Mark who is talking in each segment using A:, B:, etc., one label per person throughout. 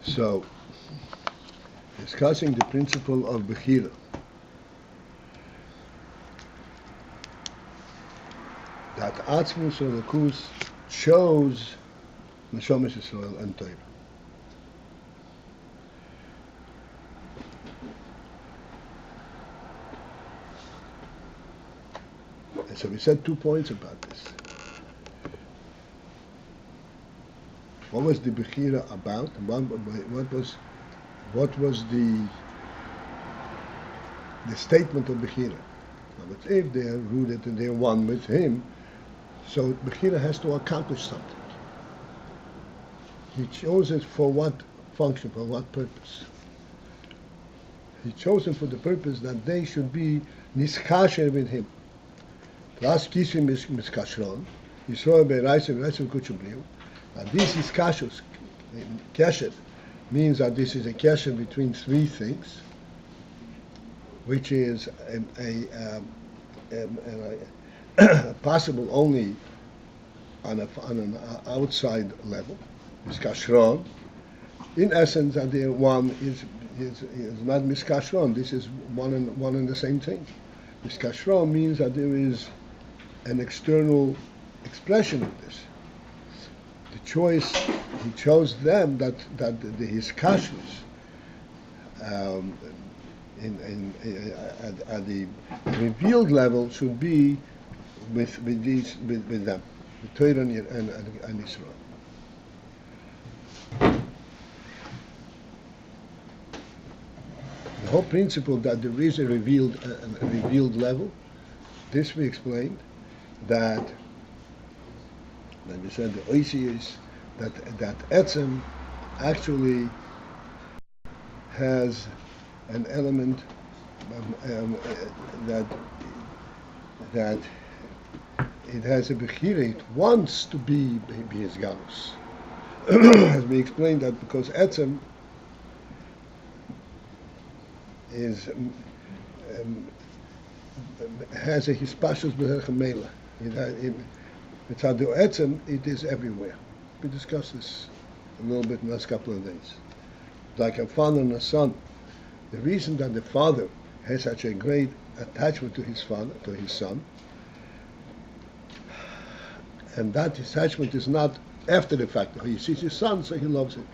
A: So, discussing the principle of Bechira. That Atzmus or Lakus chose Neshomas Yisrael and Torah. And so we said 2 points about this. What was the Bechira about? What was the statement of Bechira? But if they are rooted and they are one with him, so Bechira has to accomplish something. He chose it for what function, for what purpose? He chose them for the purpose that they should be niskasher with him. Ras kishim miskashron, Yisroel be'raisim kuchubriu. And this is kashus, kesher, means that this is a kesher between 3 things, which is possible only on an outside level. Miskashron. In essence, that the one is not miskashron. This is one and the same thing. Miskashron means that there is an external expression of this. The choice, he chose them that his kashus at the revealed level should be with them, the Torah and Israel. The whole principle that there is a revealed level, this we explained, that we said the oisi is that etzem actually has an element that it has a bechira, it wants to be his galus. As we explained that because etzem is has a hispashus b'derech mela. It's how the etzem, it is everywhere. We discussed this a little bit in the last couple of days. Like a father and a son. The reason that the father has such a great attachment to his father, to his son, and that attachment is not after the fact. He sees his son, so he loves him.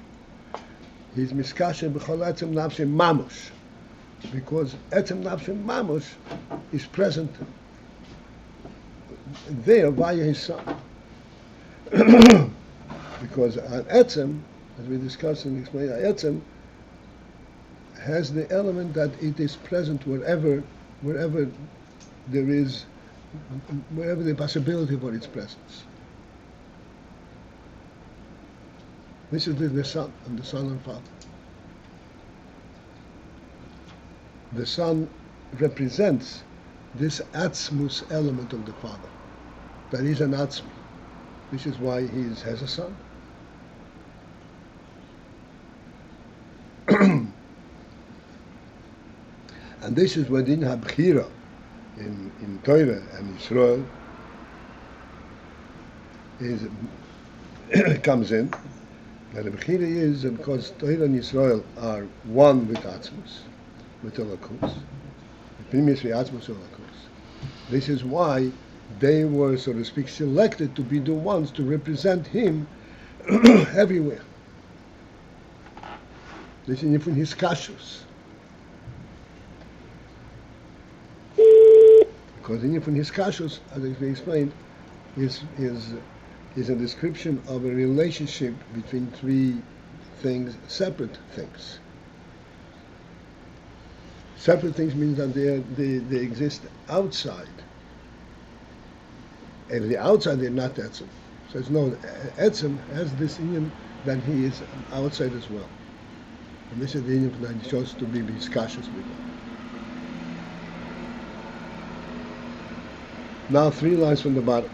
A: He's miskasher b'chol etzem nafshe mamush, because etzem nafshe mamush is present there via his son. Because an etzem, as we discussed and explained, an etzem has the element that it is present wherever there is, wherever the possibility for its presence. This is the son, and the son and father. The son represents this atzmus element of the father. That is an atzmi. This is why he has a son. And this is within Habchira in Torah and Israel comes in. That the Bechira is because Torah and Israel are one with Atzmus, with Elokus. The previous Atzmus Elokus. This is why they were, so to speak, selected to be the ones to represent him everywhere. This is even his kashus. Because even his kashus, as we explained, is a description of a relationship between 3 things, separate things. Separate things means that they exist outside. If they're outside, they're not etzem. So it's no, etzem has this inyan that he is outside as well. And this is the inyan that he chose to be kashus with them. Now 3 lines from the bottom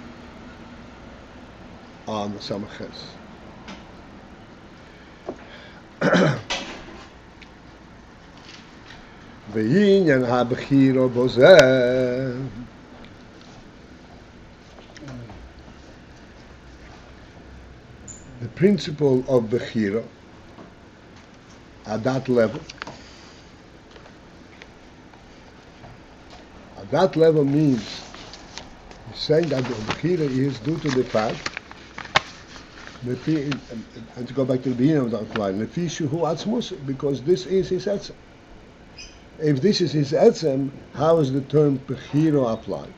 A: on the Samaches. Ve'inyan ha'bechiro bozeh. The principle of Bechira at that level. At that level means saying that the Bechira is due to the fact, and to go back to the beginning of that line, because this is his etzem. If this is his etzem, how is the term Bechira applied?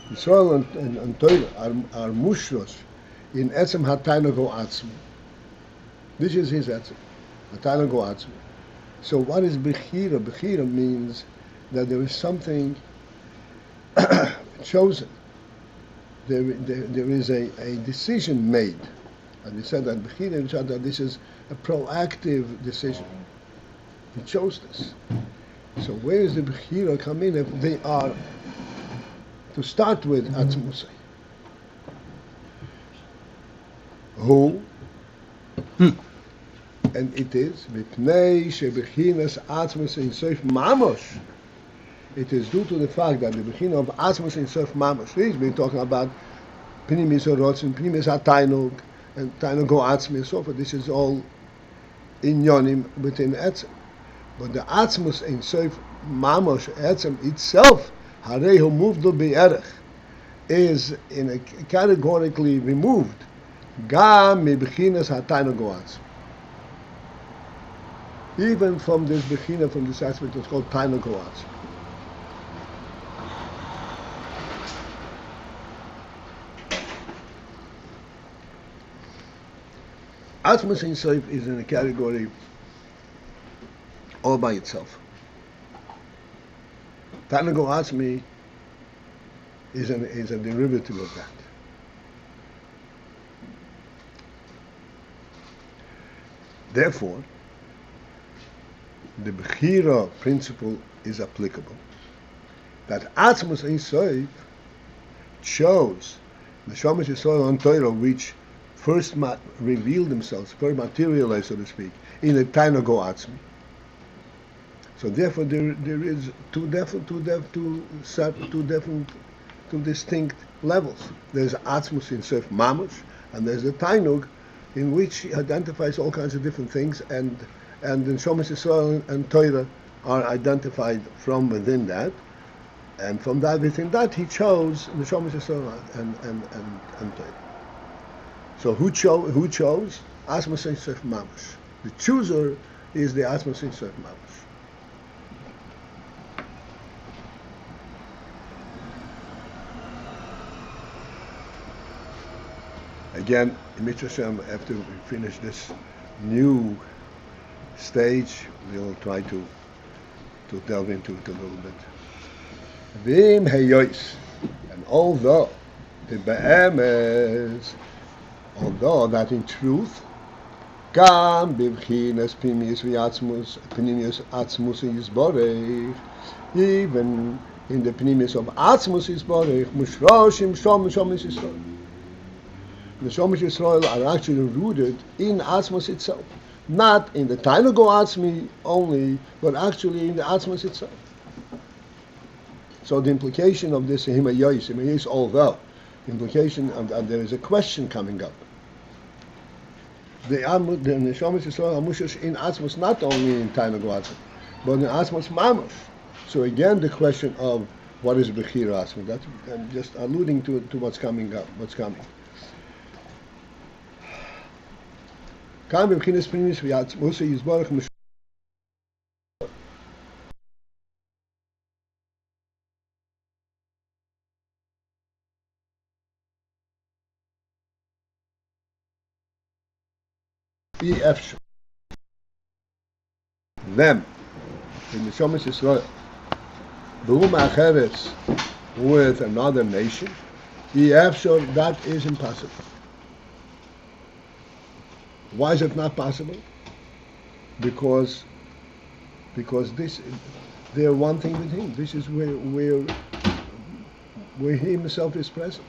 A: Yisrael and Torah are mushros in etzem hataynago atzmi. This is his etzem, hataynago atzmi. So what is Bechira? Bechira means that there is something chosen. There is a decision made. And we said that Bechira, that this is a proactive decision. He chose this. So where is the Bechira come in if they are, to start with, Atzmusay? Who? And it is Mipnei shebechinas Atzmusay in Sof Mamosh. It is due to the fact that the Bechina of Atzmusay in Sof Mamosh. We're talking about Pnimis Orotzin, Pnimis HaTainug, and Tainago Atzmi and so forth. This is all inyonim within Etzem. But the Atzmus in Sof Mamosh, Etzem itself, Harehu Muvdu Be'erech, is in a categorically removed. Gam mi Bechinas HaTainago Atzmi. Even from this Bechina, from this aspect, it's called Tainago Atzmi. Atzmus in Sof is in a category all by itself. Tainago Atzmi is a derivative of that. Therefore, the Bechira principle is applicable. That Atzmus in Sof shows the Shomesh Yisrael and Torah, which first reveal themselves, first materialize, so to speak, in a Tainago Atzmi. So therefore, there is two distinct levels. There's Atzmus in Sof Mamosh, and there's the Tainug, in which he identifies all kinds of different things, and the Shomesh Yisrael and Torah are identified from within that, and from that within that he chose the Shomesh Yisrael and Torah. So who chose? Atzmus in Sof Mamosh. The chooser is the Atzmus in Sof Mamosh. Again, in Mitzvah Hashem, after we finish this new stage, we'll try to delve into it a little bit. Vim heyois, and although the be'emes, although that in truth, gam bivchinas pnimius v'atzmus, pnimius atzmus yisborech, even in the pnimius of atzmus yisborech, mushroshim shomish Yisrael. The Shomesh Yisrael are actually rooted in atzmus itself, not in the Tainago Atzmi only, but actually in the atzmus itself. So the implication of this himayos, although, implication, and there is a question coming up. The Shomesh Yisrael are mushish in atzmus, not only in Tainago Atzmi, but in atzmus mamosh. So again, the question of what is Bechira Atzmi. That's, I'm just alluding to what's coming up, what's coming. Kam b'chinas pnimis v'atzmus yisborech mush. Them in the Shomesh Yisrael, b'hum acheres, with another nation, that is impossible. Why is it not possible? Because this, they are one thing with him. This is where he himself is present.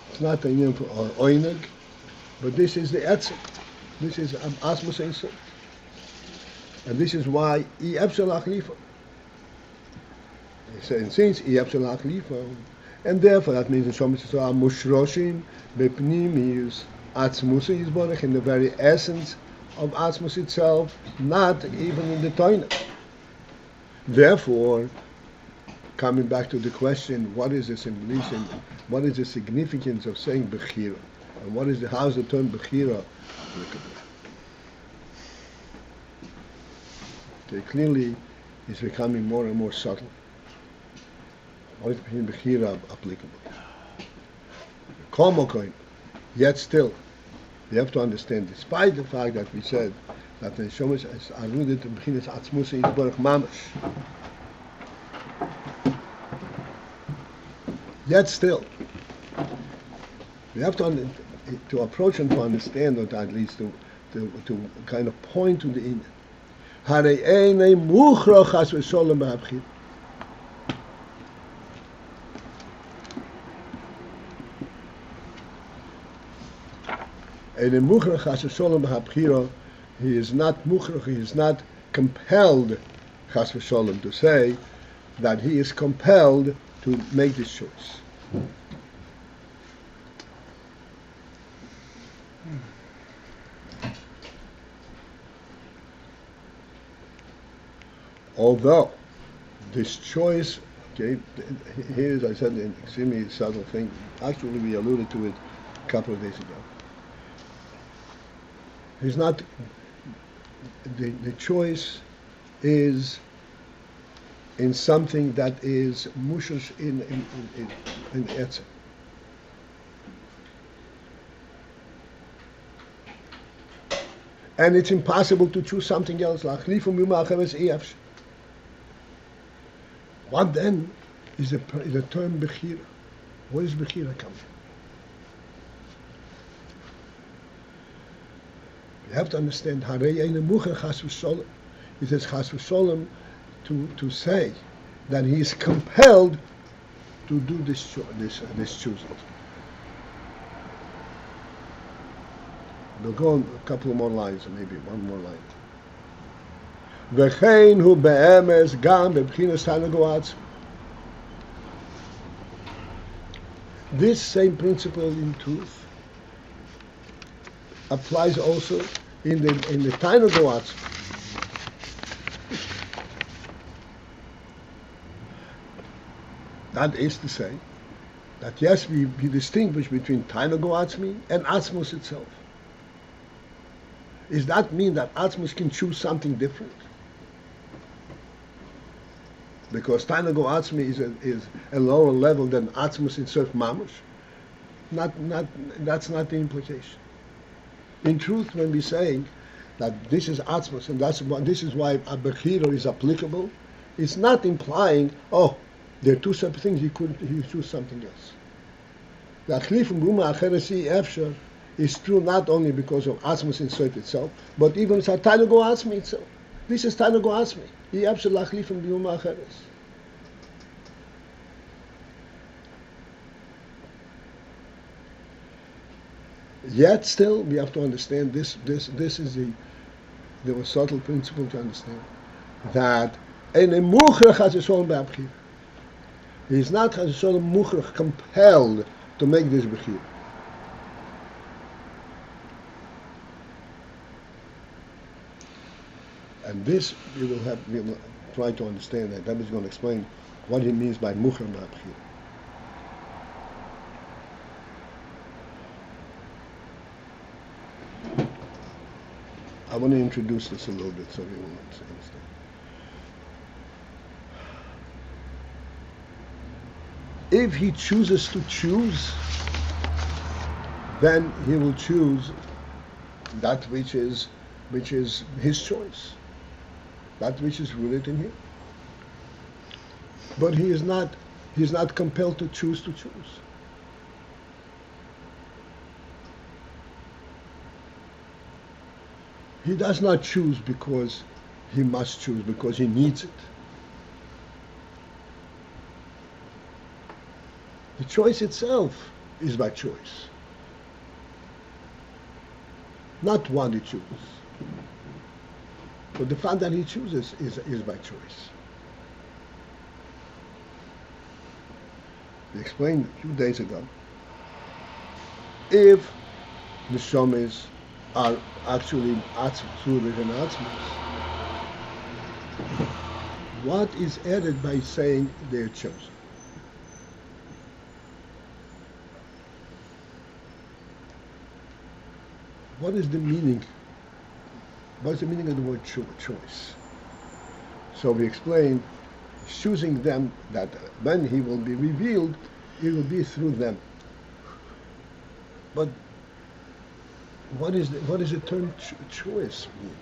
A: It's not a name for oneg, but this is the etzem. This is Atzmus Ein Sof. And this is why lifa. Since lifa, and therefore that means the Shomesh Yisrael mushroshim bepnimius Atzmus Yisborach, in the very essence of Atzmus itself, not even in the Toina. Therefore, coming back to the question, what is the symbolism, what is the significance of saying Bechira? And how is the term Bechira applicable? Okay, clearly, it's becoming more and more subtle. What is Bechira applicable? Komokoin, yet still, we have to understand, despite the fact that we said that the Shomesh is alluded to Bechinas Atzmus Yisborach Mamash, yet still, we have to approach and to understand, or at least to kind of point to the inyan. Harei einay muchrach chas v'sholem b'habchira. Einay muchrach chas v'sholem b'habchira. He is not muchrach. He is not compelled, chas v'sholem, to say that he is compelled to make this choice. Although this choice, okay, here is, I said, an extremely subtle thing. Actually, we alluded to it a couple of days ago. It's not, the choice is in something that is mushush in etzem. And it's impossible to choose something else. What then is the term Bechira? Where does Bechira come from? You have to understand, it says Chas v'Sholem to say that he is compelled to do this choosing. We'll go on a couple more lines, or maybe one more line. V'chein hu be'emes gam bebchinas tanagoatz. This same principle in truth applies also in the tanagoatz. That is to say that yes, we distinguish between tanagoatzmi and atzmus itself. Does that mean that atzmus can choose something different? Because Tainago Atzmi is a lower level than Atzmus in Surf Mamush. That's not the implication. In truth, when we're saying that this is Atzmus and this is why a Bechira is applicable, it's not implying, there are two separate things, he choose something else. The Achlif and Buma Acheresi Efsher is true not only because of Atzmus in Surf itself, but even it's Tainago Atzmi itself. This is Tainago Atzmi. Yet still, we have to understand this is the subtle principle to understand that he is not compelled to make this bechira. And this we will try to understand that. That is going to explain what he means by mucher ma'abchir. I want to introduce this a little bit so we will understand. If he chooses to choose, then he will choose that which is his choice. That which is rooted in him. But he is not compelled to choose. He does not choose because he must choose, because he needs it. The choice itself is by choice. Not one he chooses. But the fact that he chooses is by choice. We explained a few days ago, if neshamis are actually atzmus and atzmus, what is added by saying they're chosen? What is the meaning? What's the meaning of the word choice? So we explained, choosing them, that when he will be revealed, it will be through them. But what is the term choice mean?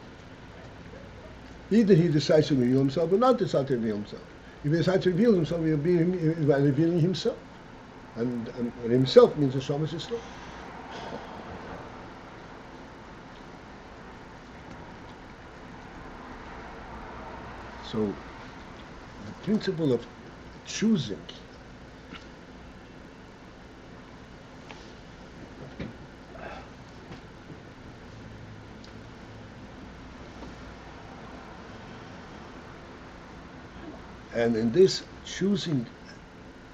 A: Either he decides to reveal himself or not decide to reveal himself. If he decides to reveal himself, he will be revealing himself. And himself means the Shamas Yisrael. So the principle of choosing and in this choosing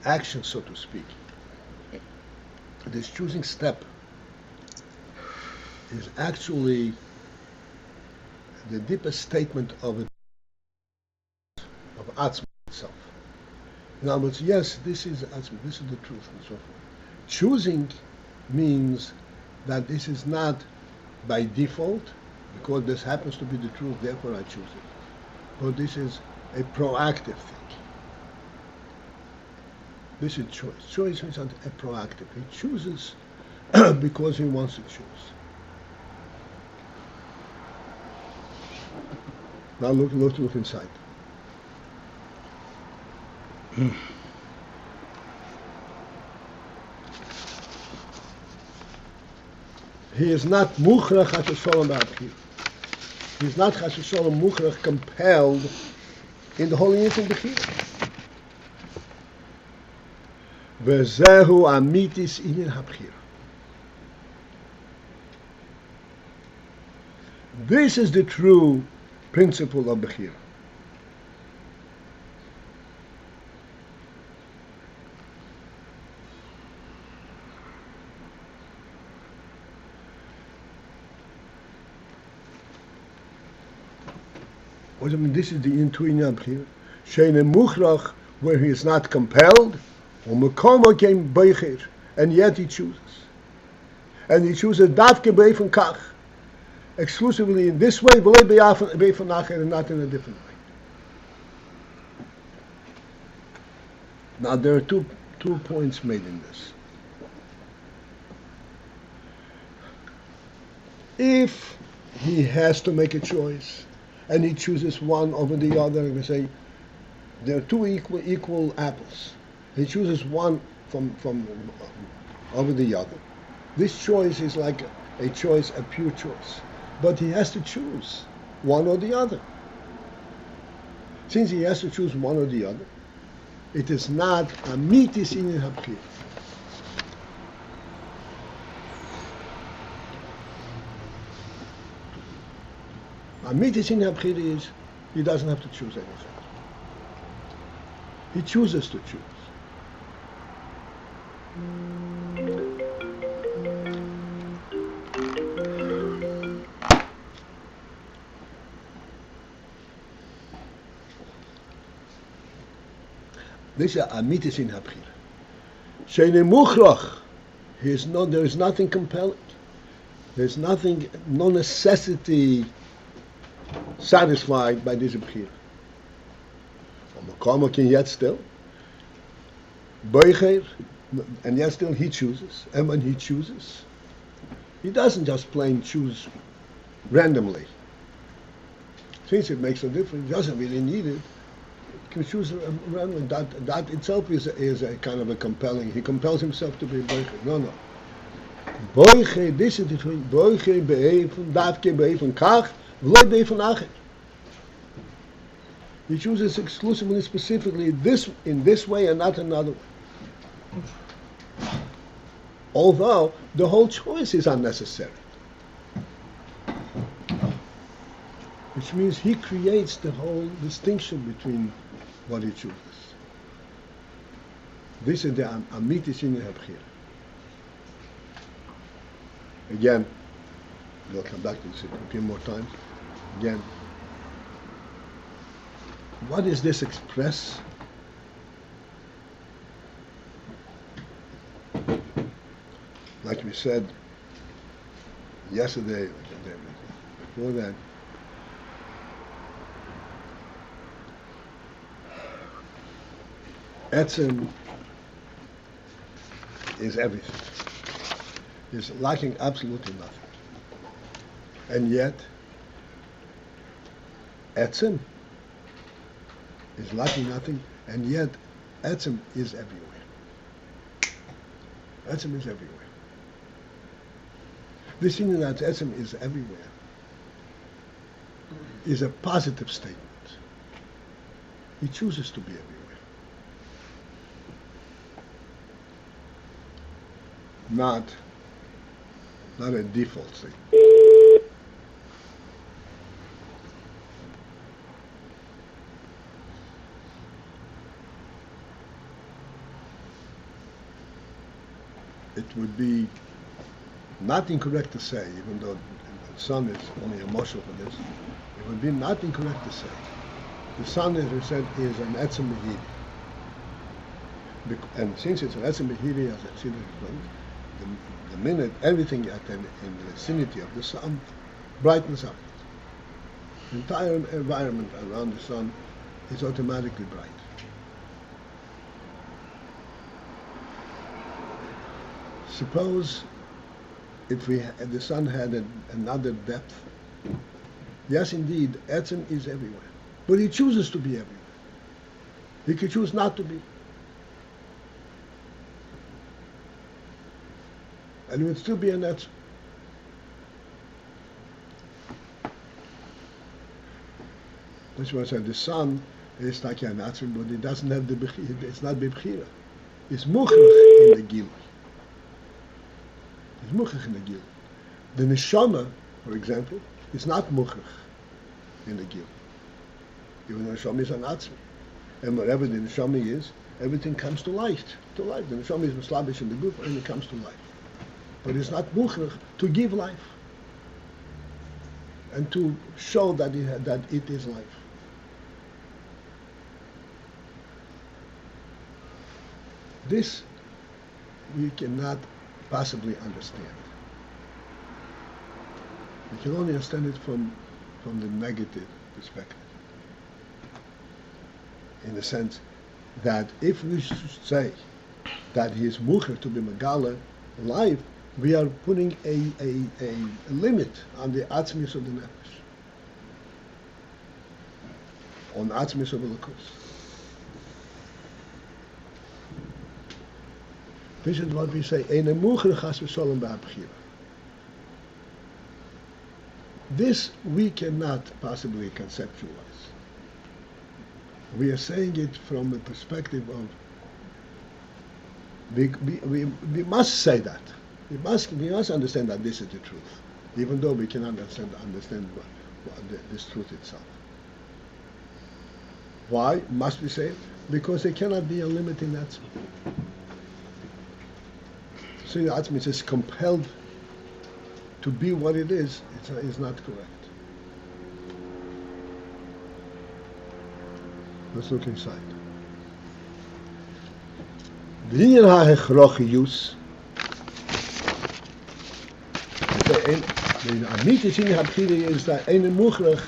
A: action, so to speak, this choosing step is actually the deepest statement of it, of Atzma itself. In other words, yes, this is Atzma, this is the truth, and so forth. Choosing means that this is not by default, because this happens to be the truth, therefore I choose it. But this is a proactive thing. This is choice. Choice is a proactive. He chooses because he wants to choose. Now look inside. He is not mukhrach hasholom ba'abchir. He is not hasholom mukhrach compelled in the holy instant b'chir. V'zehu amitis inin habchir. This is the true principle of b'chir. What do I mean? This is the intuition b'chir. Sheine mukhrach, where he is not compelled, and yet he chooses. And he chooses davke be'efon kach, exclusively in this way, and not in a different way. Now there are two points made in this. If he has to make a choice, and he chooses one over the other, we say there are two equal apples. He chooses one from over the other. This choice is like a choice, a pure choice. But he has to choose one or the other. Since he has to choose one or the other, it is not amitis inin habchir. Amitis inin habchir is he doesn't have to choose anything. He chooses to choose. This is amitis in habchir. Sheine mukhrach. There is nothing compelling. There's nothing, no necessity satisfied by this b'chira. Makama can yet still. Boicher, and yet still he chooses. And when he chooses, he doesn't just plain choose randomly. Since it makes a difference, he doesn't really need it. He can choose randomly. That itself is a kind of a compelling. He compels himself to be boicher. No. Boicher, this is between boicher be'efon, davke be'efon kach, v'lo be'efon acher. He chooses exclusively, specifically in this way and not another way. Although the whole choice is unnecessary. Which means he creates the whole distinction between what he chooses. This is the amitis in the habchir. Again, we'll come back to this a few more times. Again, what does this express? Like we said yesterday, or the day before that, Etzem is everything. Is lacking absolutely nothing. And yet, Etzem is lacking nothing, and yet Etzem is everywhere. Etzem is everywhere. This thing that Etzem is everywhere is a positive statement. He chooses to be everywhere. Not a default thing. It would be not incorrect to say, even though the sun is only a moshel for this, it would be not incorrect to say the sun, as we said, is an etzem mehiri. And since it's an etzem mehiri, as I see the minute everything in the vicinity of the sun brightens up. The entire environment around the sun is automatically bright. Suppose if the sun had another depth, yes indeed, Etzem is everywhere. But he chooses to be everywhere. He could choose not to be. And it would still be an Etzem. That's why I said the sun is like an Etzem, but it doesn't have it's not bebchira. It's muchrach in the gil. It's muchrach in the gil. The neshama, for example, is not muchrach in the gil. Even the neshama is an Etzem. And wherever the neshama is, everything comes to life. To life. The neshama is mislabish in the guf, and it comes to life. But it's not muchrach to give life and to show that it is life. This we cannot possibly understand. We can only understand it from the negative perspective. In the sense that if we should say that he is muchrach to be megala life, we are putting a limit on the atzmis of the nefesh, on atzmis of the lakus. This is what we say, ein muchrach chas v'sholom b'abchira. This we cannot possibly conceptualize. We are saying it from the perspective of, we must say that. We must understand that this is the truth, even though we cannot understand this truth itself. Why must we say it? Because there cannot be a limit in that. So the Atzmi is compelled to be what it is not correct. Let's look inside. The Inyan ha'echrachiyus. The Amiti Sini Habchiri is that Ein Muchrach,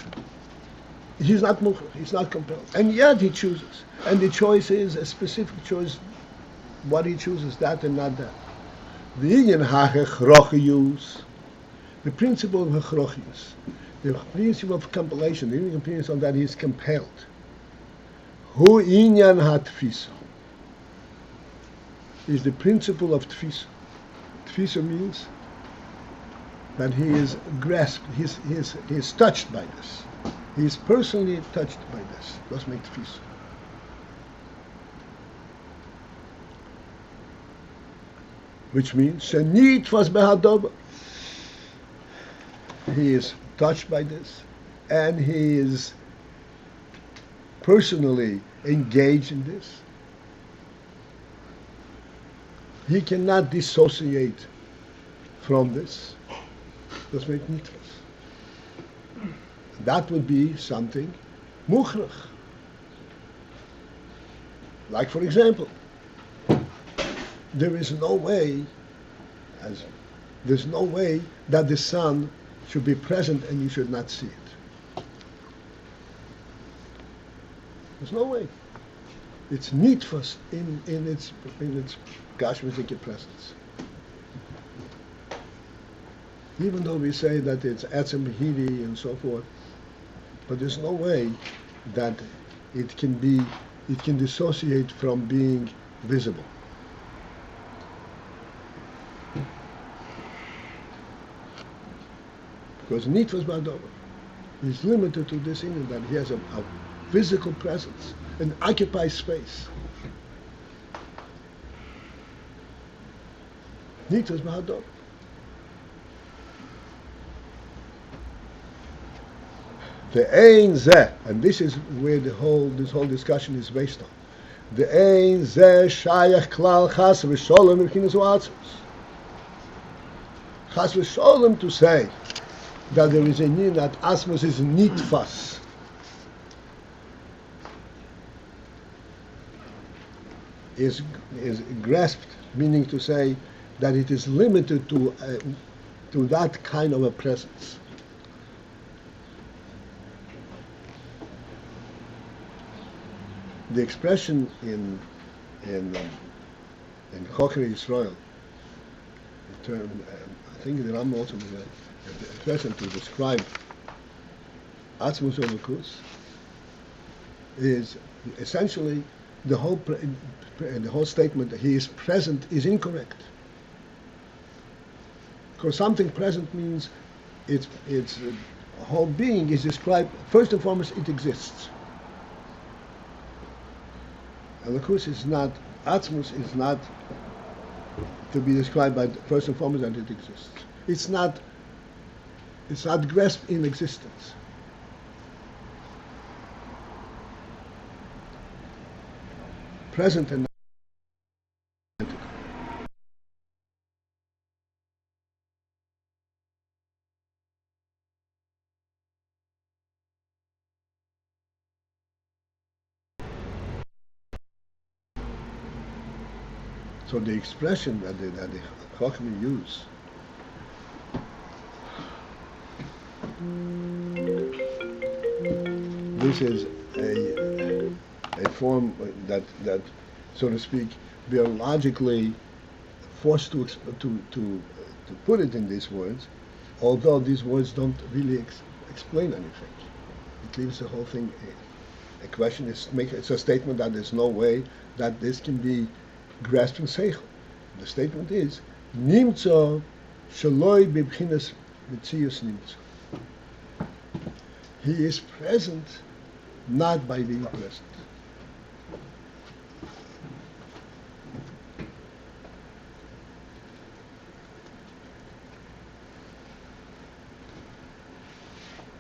A: he's not Muchrach, he's not compelled. And yet he chooses. And the choice is a specific choice, what he chooses, that and not that. The Inyan ha'echrachiyus, the principle of hechrachiyus, the principle of compellation, the Inyan principle that he is compelled. Hu Inyan ha'tfisa, is the principle of tfisa. Tfisa means that he is grasped, he is touched by this. He is personally touched by this. Let's make tfisa. Which means, Shenit was behadova. He is touched by this, and he is personally engaged in this. He cannot dissociate from this. Das wird nitfas. That would be something mukhrach. Like, for example, there's no way that the sun should be present and you should not see it. There's no way. It's nitfas in its gashmizik presence. Even though we say that it's etzem hiri and so forth, but there's no way that it can dissociate from being visible. Because nitfas ba'adova is limited to this in that he has a physical presence and occupies space. Nitfas ba'adova. The Ayin Zeh, and this is where this whole discussion is based on. The Ayin Zeh Shayach Klal Chas V'Sholem V'Chinas U'Atzmus. Chas V'Sholem to say that there is a need that Asmus is nitfas. Is grasped, meaning to say that it is limited to that kind of a presence. The expression in Chochmei Yisrael, the term, I think the Ram also was the expression to describe Atzmus Ovakus, is essentially the whole statement that he is present is incorrect. Because something present means its whole being is described, first and foremost, it exists. And of course, Atzmus is not to be described by first and foremost that it exists. It's not grasped in existence. Present and so the expression that the Chochmei use this is a form that so to speak we are logically forced to put it in these words, although these words don't really explain anything. It leaves the whole thing a question. It's a statement that there's no way that this can be grasping seichel. The statement is nimtzo shaloi b'bchinas mitzius nimtzo. He is present not by being present.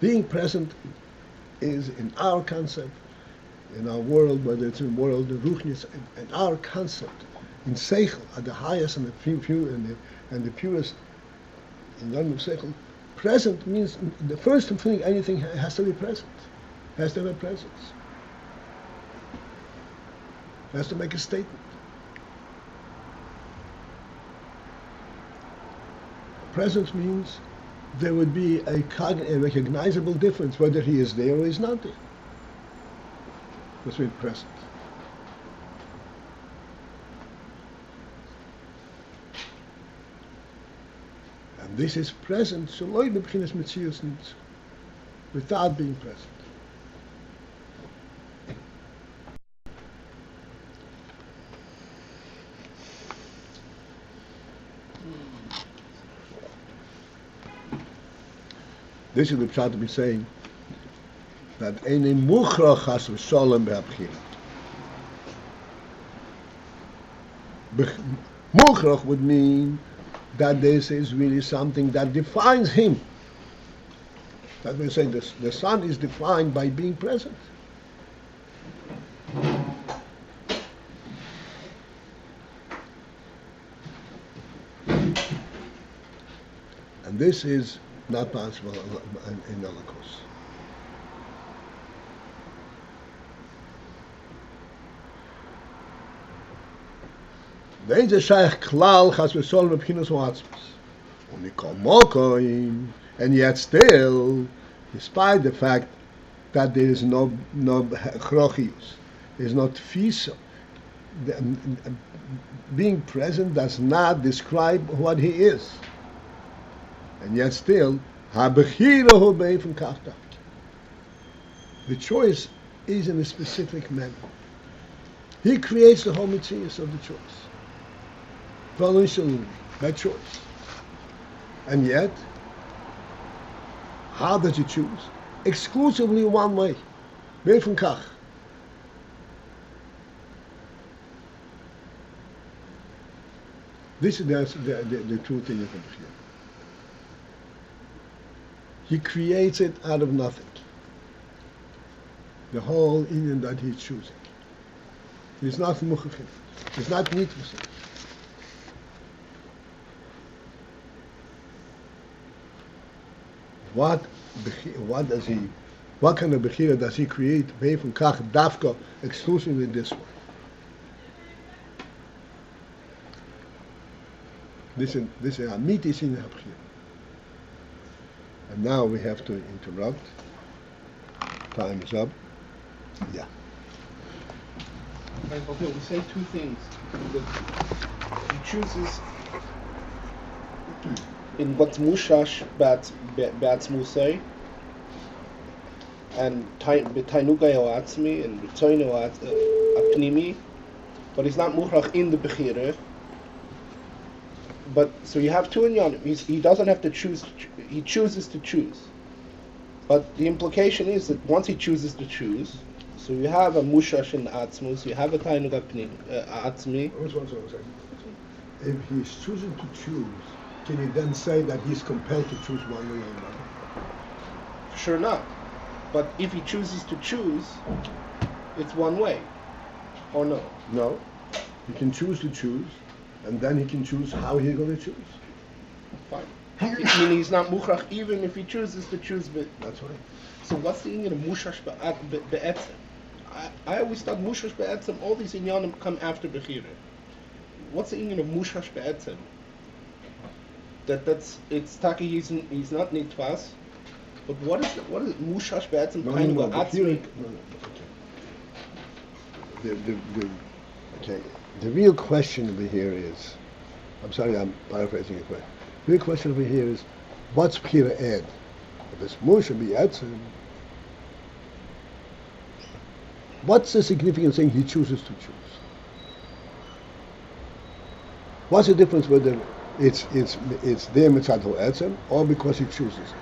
A: Being present is in our concept, in our world, whether it's in the world of Ruchnis, in our concept, in Seichel, at the highest and the purest, in the of Seichel, present means the first thing anything has to be present, has to have a presence, has to make a statement. Presence means there would be a recognizable difference whether he is there or is not there. That's being present. And this is present, shaloi b'bchinas mitzius nimtzo, without being present. This is the pshat to be saying that eine mukhrach has v'sholem be'abchina. Mukhrach would mean that this is really something that defines him. That we say the sun is defined by being present. And this is not possible in Holocaust. Vein ze shaykh klal chas v'sol b'pchinas u'atzmus. And yet still, despite the fact that there is no chrochius, there is no tfisa, being present does not describe what he is. And yet still, the choice is in a specific manner. He creates the whole mitzvah of the choice. By choice. And yet, how does he choose? Exclusively one way. Be'efun kach. This is the true thing of Bechira. He creates it out of nothing. The whole Indian that he's choosing. He's not muchafim. He's not nitvasim. What kind of Bechira does he create? Be'efun kach dafka, exclusively this way. This is amitis in Bechira. And now we have to interrupt. Time is up. Yeah.
B: Right, okay, we say two things. He chooses in what's mushash b'atzmusay and b'tainugay oatzmi and b'toinu apnimi, but he's not muhrach in the bechira. But so you have two inyanim. He doesn't have to choose. He chooses to choose. But the implication is that once he chooses to choose, so you have a mushash in atzmus, you have a tainug atzmi.
A: If he's choosing to choose, can he then say that he's compelled to choose one way or another?
B: Sure not. But if he chooses to choose, it's one way. Or no?
A: No. He can choose to choose, and then he can choose how he's going to choose.
B: Fine. I mean, he's not mukhrach even if he chooses to choose.
A: That's right.
B: So what's the inyan of mushash be'etzem? I always thought mushash be'etzem, all these inyanim come after bechira. What's the inyan of mushash be'etzem? It's taki, he's not nitvas, but what is mushash be'etzem?
A: No. Okay. The real question over here is, I'm sorry, I'm paraphrasing your question. The real question over here is, what's bechira add? If it's musha be'etzem, what's the significance saying he chooses to choose? What's the difference whether it's there mitzvah etzem or because he chooses it?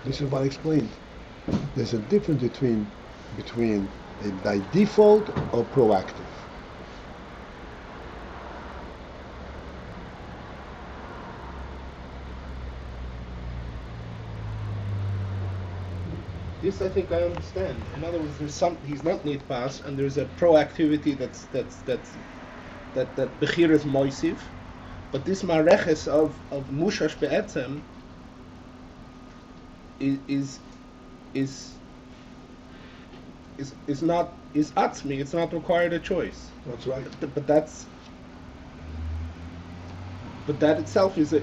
A: This is what I explained. There's a difference between a by default or proactive.
B: This I think I understand. In other words, he's not nitpas, and there's a proactivity that bechir is moisiv, but this mareches of mushash be'etzem is atzmi. It's not required a choice.
A: That's right.
B: But that itself is a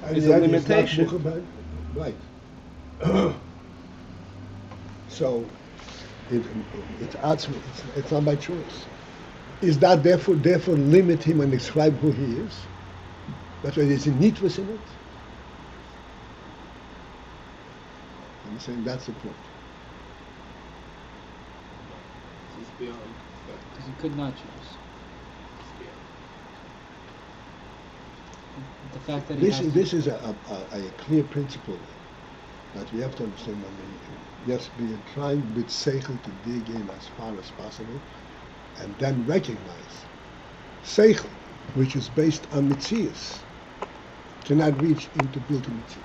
B: limitation.
A: Right. So it's atzmi. It's not by choice. Is that therefore limit him and describe who he is? That's why there's a nitwas in it. I'm saying that's the point.
B: It's beyond.
C: Because he could not choose. The fact that
A: this is a clear principle that we have to understand. Yes, we are trying with seichel to dig in as far as possible, and then recognize seichel, which is based on mitzias, cannot reach into built-in mitzias.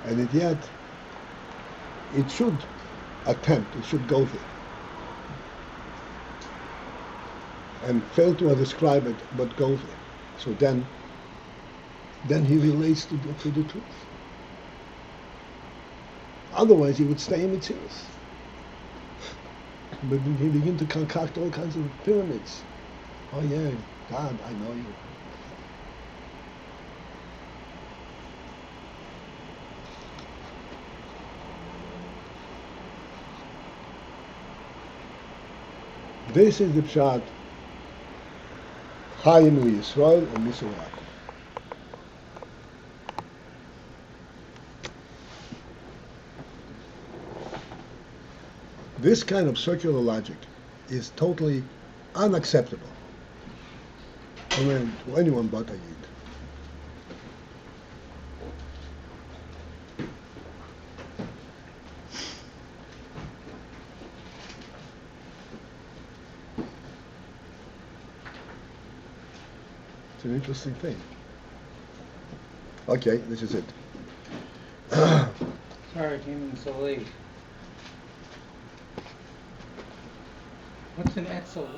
A: And yet, it should attempt, it should go there. And fail to describe it, but go there. So then he relates to the truth. Otherwise, he would stay in Mitzias. But he begin to concoct all kinds of pyramids. Oh yeah, God, I know you. This is the pshat Hayinu Yisrael and Misurak. This kind of circular logic is totally unacceptable to anyone but a Yid. It's an interesting thing. Okay, this is it.
C: Sorry, I came in so late. What's an etzel?